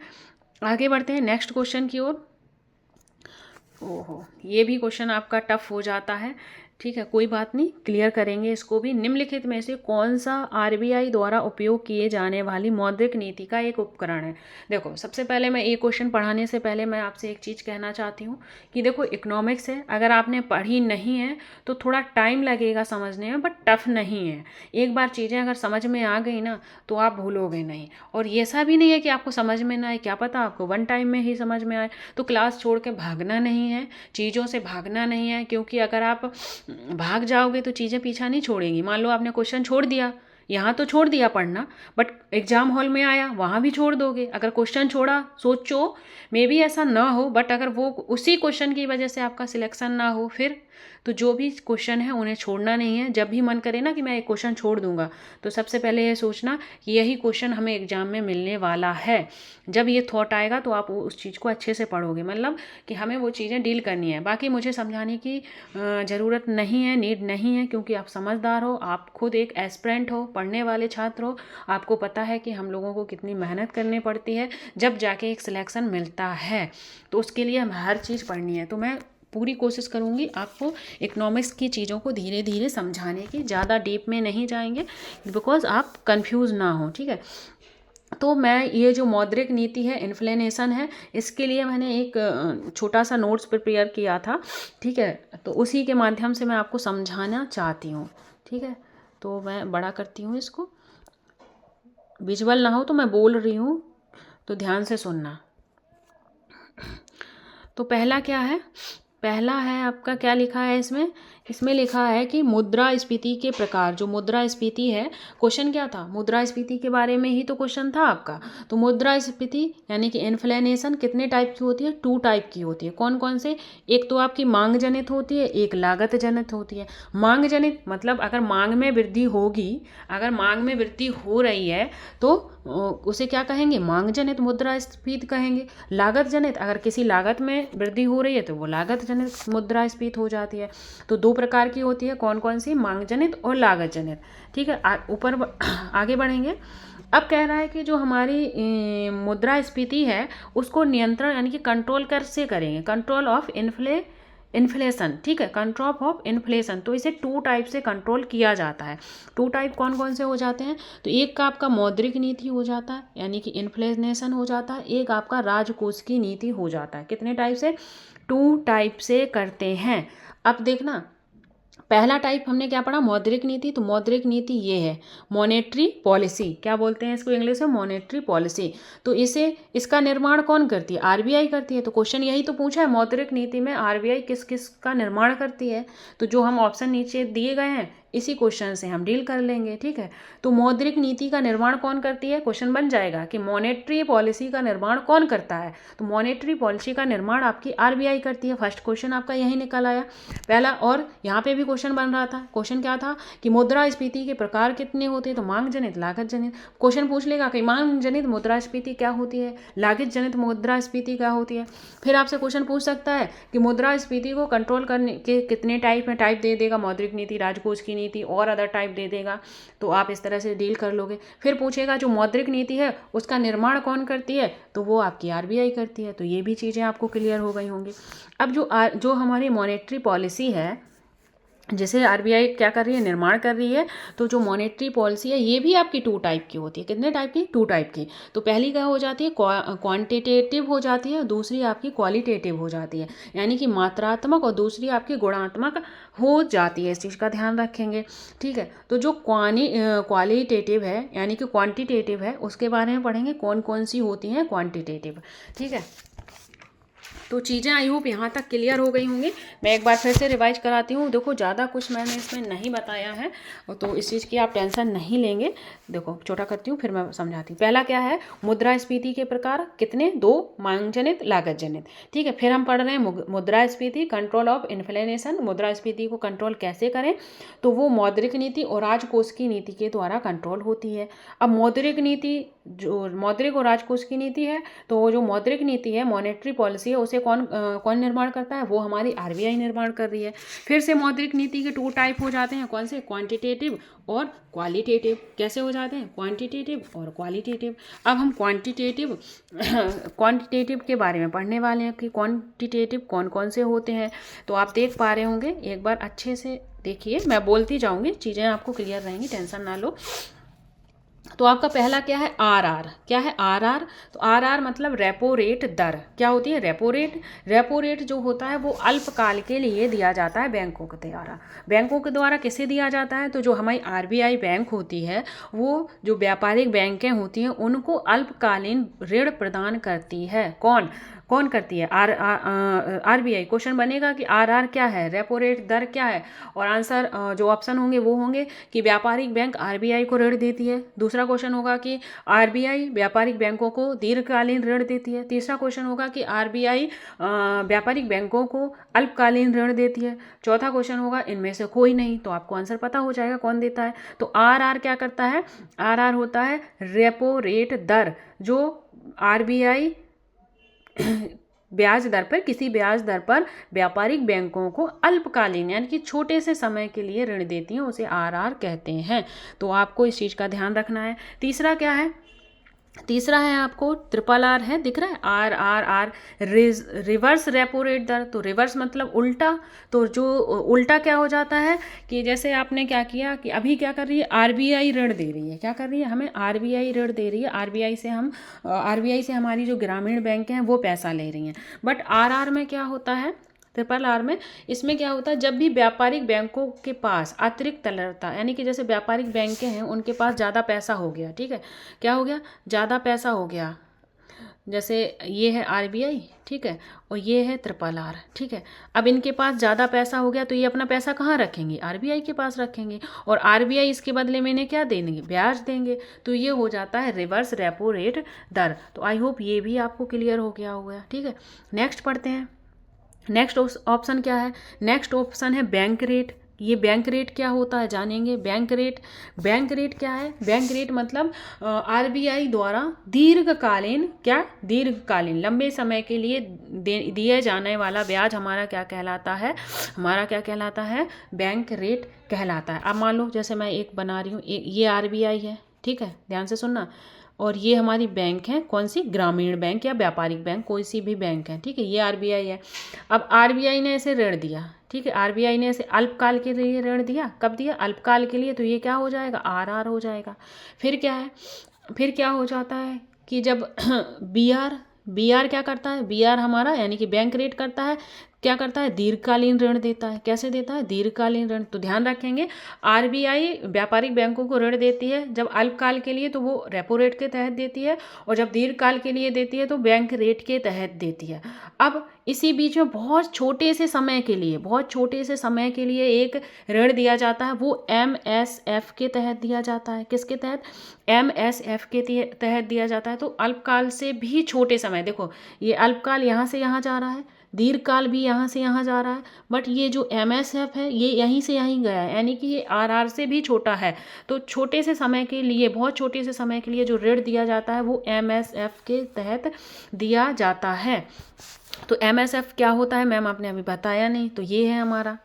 आगे बढ़ते हैं नेक्स्ट क्वेश्चन की ओर। ओहो, ये भी क्वेश्चन आपका टफ हो जाता है, ठीक है, कोई बात नहीं, क्लियर करेंगे इसको भी। निम्नलिखित में से कौन सा आरबीआई द्वारा उपयोग किए जाने वाली मौद्रिक नीति का एक उपकरण है? देखो, सबसे पहले मैं ये क्वेश्चन पढ़ाने से पहले मैं आपसे एक चीज़ कहना चाहती हूँ कि देखो, इकोनॉमिक्स है, अगर आपने पढ़ी नहीं है तो थोड़ा टाइम लगेगा समझने में, बट टफ नहीं है। एक बार चीज़ें अगर समझ में आ गई ना तो आप भूलोगे नहीं। और ये ऐसा भी नहीं है कि आपको समझ में ना आए, क्या पता आपको 1 टाइम में ही समझ में आए। तो क्लास छोड़ के भागना नहीं है, चीज़ों से भागना नहीं है, क्योंकि अगर आप भाग जाओगे तो चीज़ें पीछा नहीं छोड़ेंगी। मान लो आपने क्वेश्चन छोड़ दिया, यहाँ तो छोड़ दिया पढ़ना, बट एग्जाम हॉल में आया वहाँ भी छोड़ दोगे। अगर क्वेश्चन छोड़ा, सोचो मे भी ऐसा ना हो, बट अगर वो उसी क्वेश्चन की वजह से आपका सिलेक्शन ना हो, फिर तो जो भी क्वेश्चन है उन्हें छोड़ना नहीं है। जब भी मन करे ना कि मैं एक क्वेश्चन छोड़ दूंगा, तो सबसे पहले ये सोचना कि यही क्वेश्चन हमें एग्जाम में मिलने वाला है। जब ये थॉट आएगा तो आप उस चीज़ को अच्छे से पढ़ोगे, मतलब कि हमें वो चीज़ें डील करनी है। बाकी मुझे समझाने की ज़रूरत नहीं है, नीड नहीं है, क्योंकि आप समझदार हो, आप खुद एक एस्पिरेंट हो, पढ़ने वाले छात्र हो। आपको पता है कि हम लोगों को कितनी मेहनत करनी पड़ती है जब जाके एक सिलेक्शन मिलता है, तो उसके लिए हमें हर चीज़ पढ़नी है। तो मैं पूरी कोशिश करूँगी आपको इकोनॉमिक्स की चीज़ों को धीरे धीरे समझाने की, ज़्यादा डीप में नहीं जाएंगे बिकॉज आप कंफ्यूज ना हो, ठीक है। तो मैं ये जो मौद्रिक नीति है, इन्फ्लेशन है, इसके लिए मैंने एक छोटा सा नोट्स प्रिपेयर किया था, ठीक है। तो उसी के माध्यम से मैं आपको समझाना चाहती हूँ, ठीक है। तो मैं बड़ा करती हूँ इसको, विजुअल ना हो तो मैं बोल रही हूँ, तो ध्यान से सुनना। तो पहला क्या है? पहला है आपका, क्या लिखा है इसमें इसमें लिखा है कि मुद्रास्फीति के प्रकार, जो मुद्रास्फीति है, क्वेश्चन क्या था, मुद्रास्फीति के बारे में ही तो क्वेश्चन था आपका। तो मुद्रास्फीति यानी कि इन्फ्लेशन कितने टाइप की होती है, 2 टाइप की होती है। कौन कौन से, एक तो आपकी मांग जनित होती है, एक लागत जनित होती है। मांग जनित मतलब अगर मांग में वृद्धि होगी, अगर मांग में वृद्धि हो रही है तो उसे क्या कहेंगे, मांग जनित मुद्रास्फीति कहेंगे। लागत जनित, अगर किसी लागत में वृद्धि हो रही है तो वो लागत जनित मुद्रास्फीति हो जाती है। तो 2 प्रकार की होती है, कौन कौन सी, मांग जनित और लागत जनित। ठीक है, ऊपर आगे बढ़ेंगे। अब कह रहा है कि जो हमारी मुद्रास्फीति है उसको नियंत्रण यानी कि कंट्रोल कैसे करेंगे, कंट्रोल ऑफ इन्फ्लेशन। ठीक है, कंट्रोल ऑफ इन्फ्लेशन। तो इसे 2 टाइप से कंट्रोल किया जाता है। 2 टाइप कौन कौन से हो जाते हैं, तो एक का आपका मौद्रिक नीति हो जाता है यानी कि इन्फ्लेशन हो जाता है, एक आपका राजकोष की नीति हो जाता है। कितने टाइप से, 2 टाइप से करते हैं। अब देखना, पहला टाइप हमने क्या पढ़ा, मौद्रिक नीति। तो मौद्रिक नीति ये है मॉनेटरी पॉलिसी, क्या बोलते हैं इसको इंग्लिश में, मॉनेटरी पॉलिसी। तो इसका निर्माण कौन करती है, आरबीआई करती है। तो क्वेश्चन यही तो पूछा है, मौद्रिक नीति में आरबीआई किस किस का निर्माण करती है। तो जो हम ऑप्शन नीचे दिए गए हैं इसी क्वेश्चन से हम डील कर लेंगे। ठीक है, तो मौद्रिक नीति का निर्माण कौन करती है, क्वेश्चन बन जाएगा कि मॉनेटरी पॉलिसी का निर्माण कौन करता है। तो मॉनेटरी पॉलिसी का निर्माण आपकी आरबीआई करती है। फर्स्ट क्वेश्चन आपका यही निकल आया पहला। और यहाँ पे भी क्वेश्चन बन रहा था, क्वेश्चन क्या था कि मुद्रास्फीति के प्रकार कितने होते हैं, तो मांग जनित, लागत जनित। क्वेश्चन पूछ लेगा कि मांग जनित मुद्रास्फीति क्या होती है, लागत जनित मुद्रास्फीति क्या होती है। फिर आपसे क्वेश्चन पूछ सकता है कि मुद्रास्फीति को कंट्रोल करने के कितने टाइप में, टाइप दे देगा, मौद्रिक नीति, राजकोष की नीति और अदर टाइप दे देगा। तो आप इस तरह से डील कर लोगे। फिर पूछेगा जो मौद्रिक नीति है उसका निर्माण कौन करती है, तो वो आपकी आरबीआई करती है। तो ये भी चीज़ें आपको क्लियर हो गई होंगी। अब जो हमारी मॉनेटरी पॉलिसी है, जैसे आरबीआई क्या कर रही है, निर्माण कर रही है, तो जो मॉनेटरी पॉलिसी है ये भी आपकी 2 टाइप की होती है। कितने टाइप की, 2 टाइप की। तो पहली क्या हो जाती है, क्वांटिटेटिव हो जाती है, दूसरी आपकी क्वालिटेटिव हो जाती है, यानी कि मात्रात्मक, और दूसरी आपकी गुणात्मक हो जाती है। इस चीज़ का ध्यान रखेंगे। ठीक है, तो जो क्वालिटेटिव है यानी कि क्वांटिटेटिव है उसके बारे में पढ़ेंगे, कौन कौन सी होती हैं क्वांटिटेटिव। ठीक है, तो चीज़ें आई होप यहाँ तक क्लियर हो गई होंगी। मैं एक बार फिर से रिवाइज कराती हूँ। देखो ज़्यादा कुछ मैंने इसमें नहीं बताया है, तो इस चीज़ की आप टेंशन नहीं लेंगे। देखो छोटा करती हूँ फिर मैं समझाती हूँ। पहला क्या है, मुद्रास्फीति के प्रकार कितने, 2, मांग जनित, लागत जनित। ठीक है, फिर हम पढ़ रहे हैं मुद्रास्फीति, कंट्रोल ऑफ इन्फ्लेशन। मुद्रास्फीति को कंट्रोल कैसे करें, तो वो मौद्रिक नीति और राजकोष की नीति के द्वारा कंट्रोल होती है। अब मौद्रिक नीति, जो मौद्रिक और राजकोष की नीति है, तो जो मौद्रिक नीति है, मॉनेटरी पॉलिसी है, उसे कौन निर्माण करता है, वो हमारी आरबीआई निर्माण कर रही है। फिर से मौद्रिक नीति के 2 टाइप हो जाते हैं, कौन से, क्वांटिटेटिव और क्वालिटेटिव। कैसे हो जाते हैं, क्वांटिटेटिव और क्वालिटेटिव। अब हम क्वांटिटेटिव के बारे में पढ़ने वाले हैं कि क्वांटिटेटिव कौन कौन से होते हैं। तो आप देख पा रहे होंगे, एक बार अच्छे से देखिए, मैं बोलती जाऊँगी, चीज़ें आपको क्लियर रहेंगी, टेंशन ना लो। तो आपका पहला क्या है, आरआर। क्या है, आरआर। तो आरआर मतलब रेपो रेट दर। क्या होती है, रेपो रेट। रेपो रेट जो होता है वो अल्पकाल के लिए दिया जाता है बैंकों के द्वारा। बैंकों के द्वारा किसे दिया जाता है, तो जो हमारी आरबीआई बैंक होती है वो जो व्यापारिक बैंकें होती हैं उनको अल्पकालीन ऋण प्रदान करती है। कौन करती है, आरबीआई। क्वेश्चन बनेगा कि आरआर क्या है, रेपो रेट दर क्या है, और आंसर जो ऑप्शन होंगे वो होंगे कि व्यापारिक बैंक आरबीआई को ऋण देती है। दूसरा क्वेश्चन होगा कि आरबीआई व्यापारिक बैंकों को दीर्घकालीन ऋण देती है। तीसरा क्वेश्चन होगा कि आरबीआई व्यापारिक बैंकों को अल्पकालीन ऋण देती है। चौथा क्वेश्चन होगा इनमें से कोई नहीं। तो आपको आंसर पता हो जाएगा कौन देता है। तो आरआर क्या करता है, आरआर होता है रेपो रेट दर, जो आरबीआई ब्याज दर पर, किसी ब्याज दर पर व्यापारिक बैंकों को अल्पकालीन यानी कि छोटे से समय के लिए ऋण देती हैं, उसे आरआर कहते हैं। तो आपको इस चीज़ का ध्यान रखना है। तीसरा क्या है, तीसरा है आपको RRR है, दिख रहा है, RRR, रिवर्स रेपो रेट दर। तो रिवर्स मतलब उल्टा। तो जो उल्टा क्या हो जाता है कि जैसे आपने क्या किया कि अभी क्या कर रही है, आरबीआई ऋण दे रही है। क्या कर रही है, हमें आरबीआई ऋण दे रही है। आरबीआई से हमारी जो ग्रामीण बैंक हैं वो पैसा ले रही हैं। बट आरआर में क्या होता है, RRR में, इसमें क्या होता है, जब भी व्यापारिक बैंकों के पास अतिरिक्त तरलता, यानी कि जैसे व्यापारिक बैंकें हैं उनके पास ज़्यादा पैसा हो गया, ठीक है, क्या हो गया, ज़्यादा पैसा हो गया, जैसे ये है आरबीआई, ठीक है, और ये है ट्रिपल आर, ठीक है। अब इनके पास ज़्यादा पैसा हो गया तो ये अपना पैसा कहाँ रखेंगे, आरबीआई के पास रखेंगे, और आरबीआई इसके बदले में इन्हें क्या देंगे, ब्याज देंगे। तो ये हो जाता है रिवर्स रेपो रेट दर। तो आई होप ये भी आपको क्लियर हो गया होगा, ठीक है। नेक्स्ट पढ़ते हैं। नेक्स्ट ऑप्शन क्या है, नेक्स्ट ऑप्शन है बैंक रेट। ये बैंक रेट क्या होता है जानेंगे। बैंक रेट क्या है, बैंक रेट मतलब आरबीआई द्वारा दीर्घकालीन, क्या दीर्घकालीन लंबे समय के लिए दिए जाने वाला ब्याज हमारा क्या कहलाता है, हमारा क्या कहलाता है, बैंक रेट कहलाता है। अब मान लो जैसे मैं एक बना रही हूँ, ये आरबीआई है, ठीक है, ध्यान से सुनना, और ये हमारी बैंक है, कौन सी, ग्रामीण बैंक या व्यापारिक बैंक, कोई सी भी बैंक है, ठीक है, ये आरबीआई है। अब आरबीआई ने ऐसे ऋण दिया, ठीक है, आरबीआई ने ऐसे अल्पकाल के लिए ऋण दिया, कब दिया, अल्पकाल के लिए, तो ये क्या हो जाएगा, आरआर हो जाएगा। फिर क्या है, फिर क्या हो जाता है कि जब बीआर क्या करता है, बीआर हमारा यानी कि बैंक रेट करता है, क्या करता है, दीर्घकालीन ऋण देता है। कैसे देता है, दीर्घकालीन ऋण। तो ध्यान रखेंगे, आरबीआई व्यापारिक बैंकों को ऋण देती है जब अल्पकाल के लिए तो वो रेपो रेट के तहत देती है, और जब दीर्घकाल के लिए देती है तो बैंक रेट के तहत देती है। अब इसी बीच में बहुत छोटे से समय के लिए एक ऋण दिया जाता है, वो एमएसएफ के तहत दिया जाता है। किसके तहत, एमएसएफ के तहत दिया जाता है। तो अल्पकाल से भी छोटे समय, देखो ये अल्पकाल यहाँ से यहाँ जा रहा है, दीर्घकाल भी यहाँ से यहाँ जा रहा है, बट ये जो एमएसएफ है ये यहीं से यहीं गया है, यानी कि ये आरआर से भी छोटा है। तो छोटे से समय के लिए, बहुत छोटे से समय के लिए जो ऋण दिया जाता है वो एमएसएफ के तहत दिया जाता है। तो एमएसएफ क्या होता है मैम, आपने अभी बताया नहीं, तो ये है हमारा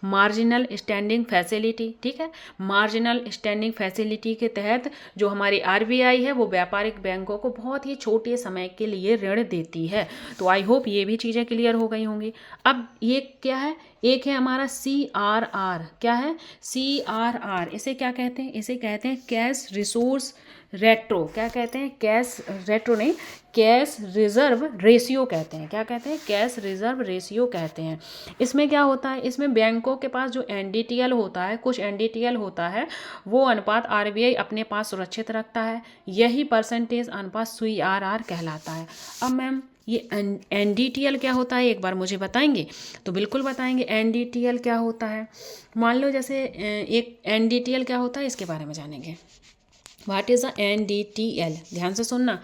मार्जिनल स्टैंडिंग फैसिलिटी, ठीक है। मार्जिनल स्टैंडिंग फैसिलिटी के तहत जो हमारी आरबीआई है वो व्यापारिक बैंकों को बहुत ही छोटे समय के लिए ऋण देती है। तो आई होप ये भी चीज़ें क्लियर हो गई होंगी। अब ये क्या है, एक है हमारा CRR, क्या है, CRR, इसे क्या कहते हैं, इसे कहते हैं कैश रिसोर्स रेट्रो, क्या कहते हैं, कैश रेट्रो नहीं, कैश रिजर्व रेशियो कहते हैं। क्या कहते हैं, कैश रिजर्व रेशियो कहते हैं। इसमें क्या होता है, इसमें बैंकों के पास जो एनडीटीएल होता है, कुछ एनडीटीएल होता है, वो अनुपात आरबीआई अपने पास सुरक्षित रखता है। यही परसेंटेज अनुपात CRR कहलाता है। अब मैम ये एनडीटीएल क्या होता है, एक बार मुझे बताएंगे, तो बिल्कुल बताएंगे एनडीटीएल क्या होता है। मान लो जैसे एक एनडीटीएल क्या होता है, इसके बारे में जानेंगे। व्हाट इज़ द एनडीटीएल, ध्यान से सुनना,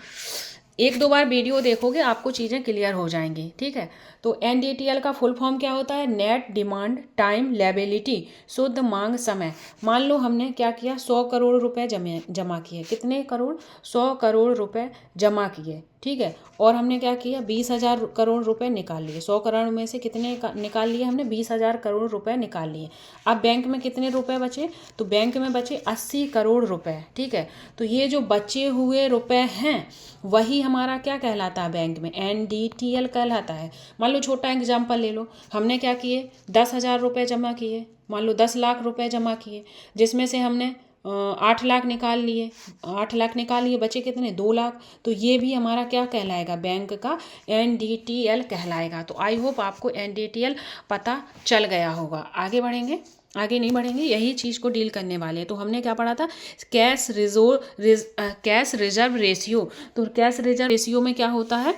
एक दो बार वीडियो देखोगे आपको चीज़ें क्लियर हो जाएंगी, ठीक है। तो एनडीटीएल का फुल फॉर्म क्या होता है, नेट डिमांड टाइम लेबिलिटी, शुद्ध मांग समय। मान लो हमने क्या किया, 100 करोड़ रुपए जमा किए, कितने करोड़, 100 करोड़ रुपए जमा किए, ठीक है, और हमने क्या किया, 20,000 करोड़ रुपए निकाल लिए। 100 करोड़ में से कितने निकाल लिए हमने, 20,000 करोड़ रुपए निकाल लिए। अब बैंक में कितने रुपए बचे, तो बैंक में बचे 80 करोड़ रुपए, ठीक है। तो ये जो बचे हुए रुपए हैं वही हमारा क्या कहलाता है, बैंक में एनडीटीएल कहलाता है। मान लो छोटा एग्जाम्पल ले लो, हमने क्या किए, 10,000 रुपये जमा किए, मान लो 10 लाख रुपए जमा किए, जिसमें से हमने 8 लाख निकाल लिए, 8 लाख निकाल लिए, बचे कितने, 2 लाख। तो ये भी हमारा क्या कहलाएगा, बैंक का एनडीटीएल कहलाएगा। तो आई होप आपको एनडीटीएल पता चल गया होगा। आगे बढ़ेंगे, आगे नहीं बढ़ेंगे, यही चीज़ को डील करने वाले हैं। तो हमने क्या पढ़ा था, कैश रिजर्व रेशियो। तो कैश रिजर्व रेशियो में क्या होता है,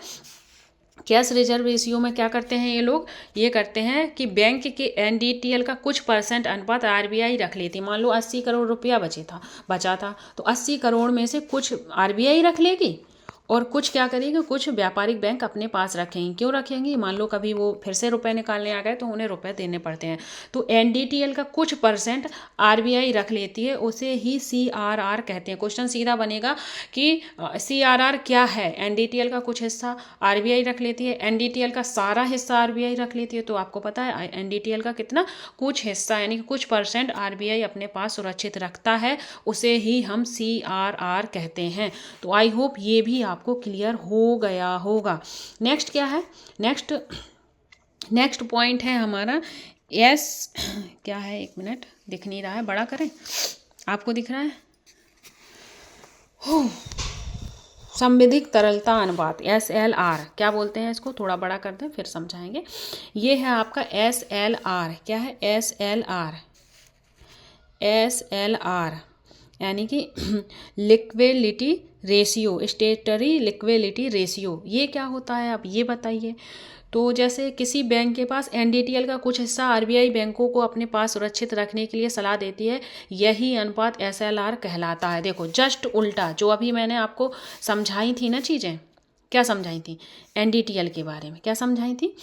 कैश रिजर्व रेशियो में क्या करते हैं ये लोग, ये करते हैं कि बैंक के एनडीटीएल का कुछ परसेंट अनुपात आरबीआई रख लेती है। मान लो 80 करोड़ रुपया बचा था, तो 80 करोड़ में से कुछ आरबीआई रख लेगी और कुछ क्या करेगी, कुछ व्यापारिक बैंक अपने पास रखेंगे। क्यों रखेंगी, मान लो कभी वो फिर से रुपए निकालने आ गए तो उन्हें रुपए देने पड़ते हैं। तो एनडीटीएल का कुछ परसेंट आरबीआई रख लेती है, उसे ही CRR कहते हैं। क्वेश्चन सीधा बनेगा कि CRR क्या है, एनडीटीएल का कुछ हिस्सा आरबीआई रख लेती है, एनडीटीएल का सारा हिस्सा आरबीआई रख लेती है। तो आपको पता है एनडीटीएल का कितना, कुछ हिस्सा, यानी कि कुछ परसेंट आरबीआई अपने पास सुरक्षित रखता है, उसे ही हम CRR कहते हैं। तो आई होप ये भी आपको क्लियर हो गया होगा। नेक्स्ट क्या है, नेक्स्ट पॉइंट है हमारा क्या है, एक मिनट, दिख नहीं रहा है, बड़ा करें, आपको दिख रहा है, संविधिक तरलता अनुपात, SLR क्या बोलते हैं इसको, थोड़ा बड़ा कर दें फिर समझाएंगे। ये है आपका SLR, क्या है, SLR यानी कि लिक्विडिटी रेशियो, स्टेटरी लिक्विडिटी रेशियो, ये क्या होता है आप ये बताइए। तो जैसे किसी बैंक के पास एनडीटीएल का कुछ हिस्सा आरबीआई बैंकों को अपने पास सुरक्षित रखने के लिए सलाह देती है, यही अनुपात एसएलआर कहलाता है। देखो जस्ट उल्टा जो अभी मैंने आपको समझाई थी ना चीज़ें, क्या समझाई थी एनडीटीएल के बारे में, क्या समझाई थी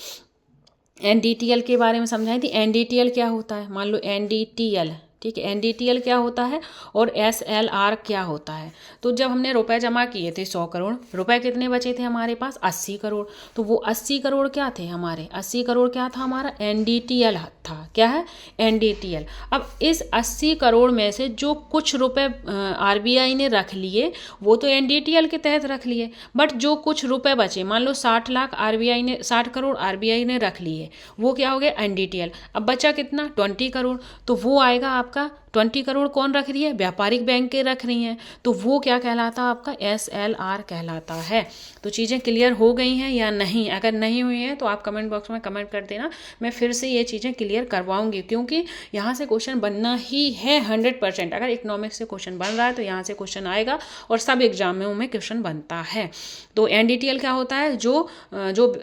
एनडीटीएल के बारे में समझाई थी। एनडीटीएल क्या होता है, मान लो एनडीटीएल, ठीक है, एनडीटीएल क्या होता है और एसएलआर क्या होता है। तो जब हमने रुपए जमा किए थे 100 करोड़ रुपए, कितने बचे थे हमारे पास 80 करोड़। तो वो 80 करोड़ क्या थे हमारे, 80 करोड़ क्या था हमारा एनडीटीएल था, क्या है एनडीटीएल। अब इस 80 करोड़ में से जो कुछ रुपए आरबीआई ने रख लिए वो तो एनडीटीएल के तहत रख लिए, बट जो कुछ रुपए बचे, मान लो 60 लाख आरबीआई ने, 60 करोड़ आरबीआई ने रख लिए, वो क्या हो गया एनडीटीएल। अब बचा कितना 20 करोड़, तो वो आएगा आपका 20 करोड़ कौन रख रही है, व्यापारिक बैंक के रख रही हैं, तो वो क्या कहलाता है आपका एसएलआर कहलाता है। तो चीज़ें क्लियर हो गई हैं या नहीं, अगर नहीं हुई हैं तो आप कमेंट बॉक्स में कमेंट कर देना, मैं फिर से ये चीज़ें क्लियर करवाऊंगी, क्योंकि यहाँ से क्वेश्चन बनना ही है 100%। अगर इकोनॉमिक्स से क्वेश्चन बन रहा है तो यहाँ से क्वेश्चन आएगा और सब एग्जामों में क्वेश्चन बनता है। तो एनडीटीएल क्या होता है, जो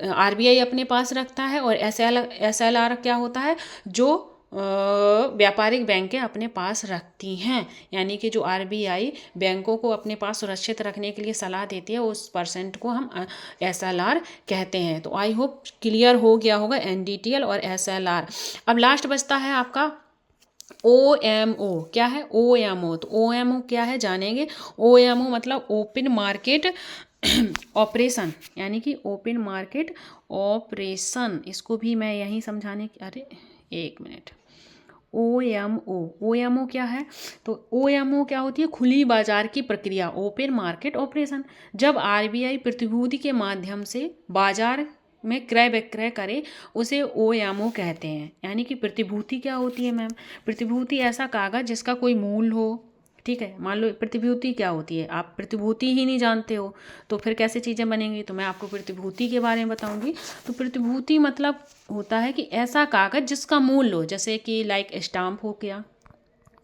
आरबीआई अपने पास रखता है, और एसएलआर क्या होता है, जो व्यापारिक बैंकें अपने पास रखती हैं, यानी कि जो आरबीआई बैंकों को अपने पास सुरक्षित रखने के लिए सलाह देती है उस परसेंट को हम एसएलआर कहते हैं। तो आई होप क्लियर हो गया होगा एनडीटीएल और एसएलआर। अब लास्ट बचता है आपका ओएमओ, क्या है ओएमओ। तो ओएमओ क्या है जानेंगे। ओएमओ मतलब ओपन मार्केट ऑपरेशन, यानी कि ओपन मार्केट ऑपरेशन, इसको भी मैं यहीं समझाने की, अरे एक मिनट, ओएमओ क्या है। तो ओएमओ क्या होती है, खुली बाजार की प्रक्रिया, ओपन मार्केट ऑपरेशन। जब आरबीआई प्रतिभूति के माध्यम से बाजार में क्रय विक्रय करे उसे ओएमओ कहते हैं। यानी कि प्रतिभूति क्या होती है मैम, प्रतिभूति ऐसा कागज जिसका कोई मूल्य हो, ठीक है। मान लो प्रतिभूति क्या होती है, आप प्रतिभूति ही नहीं जानते हो तो फिर कैसे चीज़ें बनेंगी, तो मैं आपको प्रतिभूति के बारे में बताऊंगी। तो प्रतिभूति मतलब होता है कि ऐसा कागज जिसका मूल्य हो, जैसे कि लाइक स्टाम्प हो गया,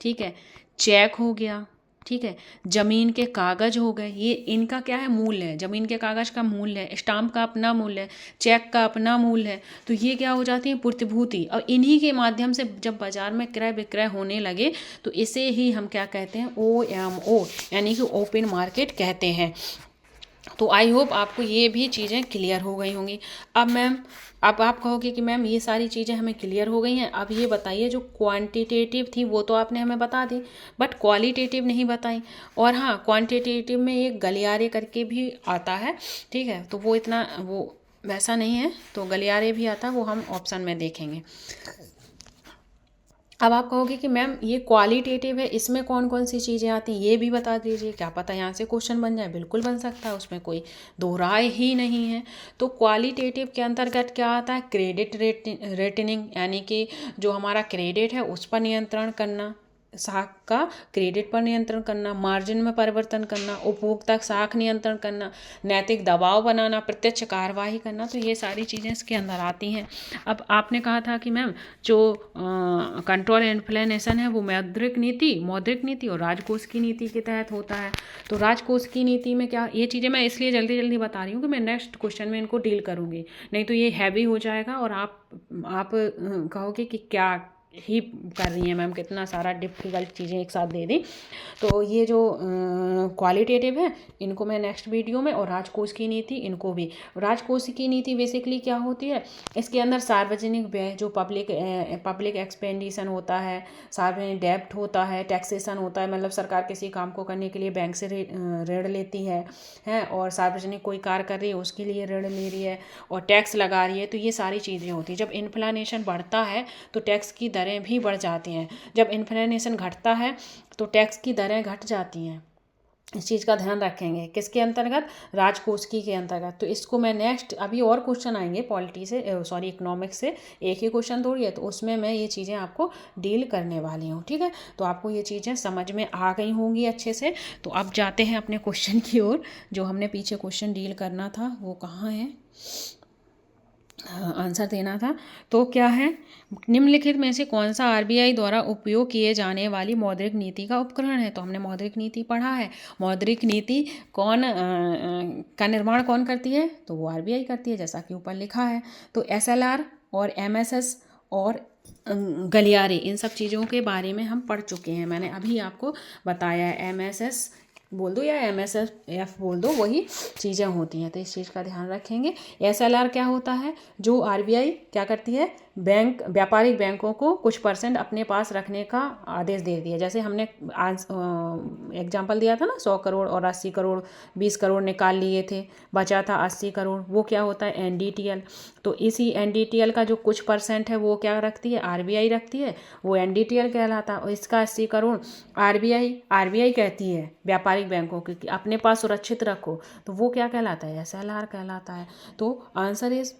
ठीक है, चेक हो गया, ठीक है, जमीन के कागज हो गए, ये इनका क्या है मूल्य है, जमीन के कागज का मूल्य है, स्टाम्प का अपना मूल्य है, चेक का अपना मूल्य है। तो ये क्या हो जाती है प्रतिभूति, और इन्हीं के माध्यम से जब बाजार में क्रय विक्रय होने लगे तो इसे ही हम क्या कहते हैं ओएमओ, यानी कि ओपन मार्केट कहते हैं। तो आई होप आपको ये भी चीज़ें क्लियर हो गई होंगी। अब मैम, अब आप कहोगे कि मैम ये सारी चीज़ें हमें क्लियर हो गई हैं, अब ये बताइए जो क्वांटिटेटिव थी वो तो आपने हमें बता दी, बट क्वालिटेटिव नहीं बताई। और हाँ, क्वांटिटेटिव में एक गलियारे करके भी आता है, ठीक है, तो वो इतना वो वैसा नहीं है, तो गलियारे भी आता है, वो हम ऑप्शन में देखेंगे। अब आप कहोगे कि मैम ये क्वालिटेटिव है, इसमें कौन कौन सी चीज़ें आती हैं ये भी बता दीजिए, क्या पता यहाँ से क्वेश्चन बन जाए। बिल्कुल बन सकता है, उसमें कोई दो राय ही नहीं है। तो क्वालिटेटिव के अंतर्गत क्या आता है, क्रेडिट रेटिंग, यानी कि जो हमारा क्रेडिट है उस पर नियंत्रण करना, साख का क्रेडिट पर नियंत्रण करना, मार्जिन में परिवर्तन करना, उपभोक्ता साख नियंत्रण करना, नैतिक दबाव बनाना, प्रत्यक्ष कार्यवाही करना। तो ये सारी चीज़ें इसके अंदर आती हैं। अब आपने कहा था कि मैम जो कंट्रोल इन्फ्लेशन है वो मौद्रिक नीति और राजकोष की नीति के तहत होता है। तो राजकोष की नीति में क्या, ये चीज़ें मैं इसलिए जल्दी जल्दी बता रही हूँ कि मैं नेक्स्ट क्वेश्चन में इनको डील करूँगी, नहीं तो ये हैवी हो जाएगा और आप कहोगे कि क्या ही कर रही हैं मैम, कितना सारा डिफ़िकल्ट चीज़ें एक साथ दे दी। तो ये जो क्वालिटेटिव है इनको मैं नेक्स्ट वीडियो में, और राजकोष की नीति इनको भी। राजकोष की नीति बेसिकली क्या होती है, इसके अंदर सार्वजनिक व्यय, जो पब्लिक एक्सपेंडिशन होता है, सार्वजनिक डेब्ट होता है, टैक्सेशन होता है, मतलब सरकार किसी काम को करने के लिए बैंक से ऋण लेती है, और सार्वजनिक कोई कार्य कर रही है उसके लिए ऋण ले रही है और टैक्स लगा रही है। तो ये सारी चीज़ें होती हैं। जब इन्फ्लेशन बढ़ता है तो टैक्स की दरें भी बढ़ जाती हैं, जब इन्फ्लेशन घटता है तो टैक्स की दरें घट जाती हैं। इस चीज़ का ध्यान रखेंगे, किसके अंतर्गत, राजकोष की के अंतर्गत। तो इसको मैं नेक्स्ट, अभी और क्वेश्चन आएंगे पॉलिटी से, सॉरी इकोनॉमिक्स से, एक ही क्वेश्चन थोड़ी है, तो उसमें मैं ये चीज़ें आपको डील करने वाली हूँ, ठीक है। तो आपको ये चीज़ें समझ में आ गई होंगी अच्छे से। तो अब जाते हैं अपने क्वेश्चन की ओर। जो हमने पीछे क्वेश्चन डील करना था वो कहाँ है, आंसर देना था। तो क्या है, निम्नलिखित में से कौन सा आरबीआई द्वारा उपयोग किए जाने वाली मौद्रिक नीति का उपकरण है? तो हमने मौद्रिक नीति पढ़ा है। मौद्रिक नीति का निर्माण कौन करती है? तो वो आरबीआई करती है, जैसा कि ऊपर लिखा है। तो एसएलआर और एमएसएस और गलियारे, इन सब चीज़ों के बारे में हम पढ़ चुके हैं। मैंने अभी आपको बताया है, एमएसएस बोल दो या एमएसएफ बोल दो, वही चीज़ें होती हैं। तो इस चीज़ का ध्यान रखेंगे। एसएलआर क्या होता है? जो आरबीआई क्या करती है, व्यापारिक बैंकों को कुछ % अपने पास रखने का आदेश दे दिया। जैसे हमने एग्जाम्पल दिया था ना, 100 करोड़ और 80 करोड़, 20 करोड़ निकाल लिए थे, बचा था 80 करोड़, वो क्या होता है, एनडीटीएल। तो इसी एनडीटीएल का जो कुछ % है वो क्या रखती है, आरबीआई रखती है, वो एनडीटीएल कहलाता है। और इसका 80 करोड़ आरबीआई कहती है व्यापारिक बैंकों की कि अपने पास सुरक्षित रखो, तो वो क्या कहलाता है, एसएलआर कहलाता है। तो आंसर इज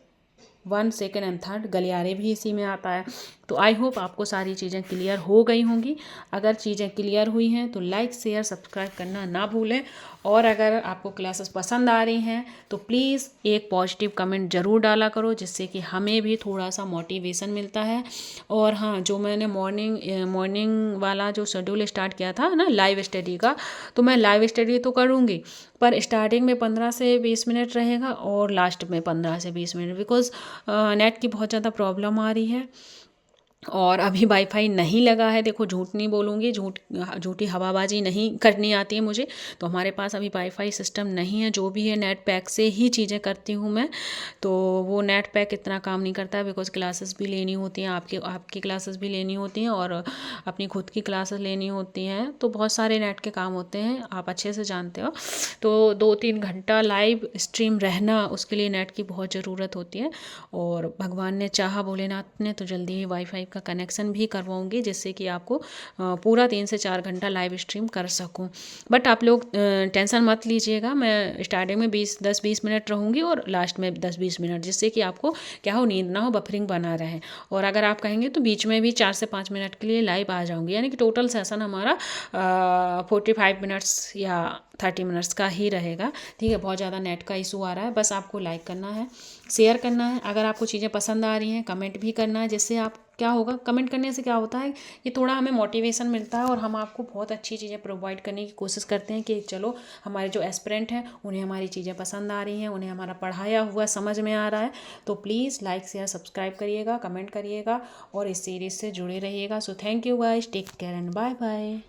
1, 2 एंड 3, गलियारे भी इसी में आता है। तो आई होप आपको सारी चीज़ें क्लियर हो गई होंगी। अगर चीज़ें क्लियर हुई हैं तो लाइक शेयर सब्सक्राइब करना ना भूलें। और अगर आपको क्लासेस पसंद आ रही हैं तो प्लीज़ एक पॉजिटिव कमेंट ज़रूर डाला करो, जिससे कि हमें भी थोड़ा सा मोटिवेशन मिलता है। और हाँ, जो मैंने मॉर्निंग वाला जो शेड्यूल स्टार्ट किया था ना लाइव स्टडी का, तो मैं लाइव स्टडी तो करूँगी, पर स्टार्टिंग में 15 से 20 मिनट रहेगा और लास्ट में 15 से 20 मिनट, बिकॉज नेट की बहुत ज़्यादा प्रॉब्लम आ रही है और अभी वाईफाई नहीं लगा है। देखो, झूठ नहीं बोलूँगी, झूठी हवाबाजी नहीं करनी आती है मुझे। तो हमारे पास अभी वाईफाई सिस्टम नहीं है, जो भी है नेट पैक से ही चीज़ें करती हूँ मैं। तो वो नेट पैक इतना काम नहीं करता है, बिकॉज क्लासेस भी लेनी होती हैं, आपकी क्लासेस भी लेनी होती हैं और अपनी खुद की क्लासेस लेनी होती हैं। तो बहुत सारे नेट के काम होते हैं, आप अच्छे से जानते हो। तो 2-3 घंटा लाइव स्ट्रीम रहना, उसके लिए नेट की बहुत ज़रूरत होती है। और भगवान ने चाहा, भोलेनाथ ने, तो जल्दी ही वाईफाई का कनेक्शन भी करवाऊंगी, जिससे कि आपको पूरा 3 से 4 घंटा लाइव स्ट्रीम कर सकूं। बट आप लोग टेंशन मत लीजिएगा, मैं स्टार्टिंग में 10-20 मिनट रहूँगी और लास्ट में 10-20 मिनट, जिससे कि आपको क्या हो, नींद ना हो, बफरिंग बना रहे। और अगर आप कहेंगे तो बीच में भी 4 से 5 मिनट के लिए लाइव आ जाऊँगी, यानी कि टोटल सेशन हमारा 45 मिनट्स या 30 मिनट्स का ही रहेगा। ठीक है, बहुत ज़्यादा नेट का इशू आ रहा है। बस आपको लाइक करना है, शेयर करना है, अगर आपको चीज़ें पसंद आ रही हैं कमेंट भी करना है, जिससे आप क्या होगा, कमेंट करने से क्या होता है कि थोड़ा हमें मोटिवेशन मिलता है और हम आपको बहुत अच्छी चीज़ें प्रोवाइड करने की कोशिश करते हैं कि चलो हमारे जो एस्पिरेंट हैं उन्हें हमारी चीज़ें पसंद आ रही हैं, उन्हें हमारा पढ़ाया हुआ समझ में आ रहा है। तो प्लीज़ लाइक शेयर सब्सक्राइब करिएगा, कमेंट करिएगा और इस सीरीज़ से जुड़े रहिएगा। So thank you guys, take care and bye bye.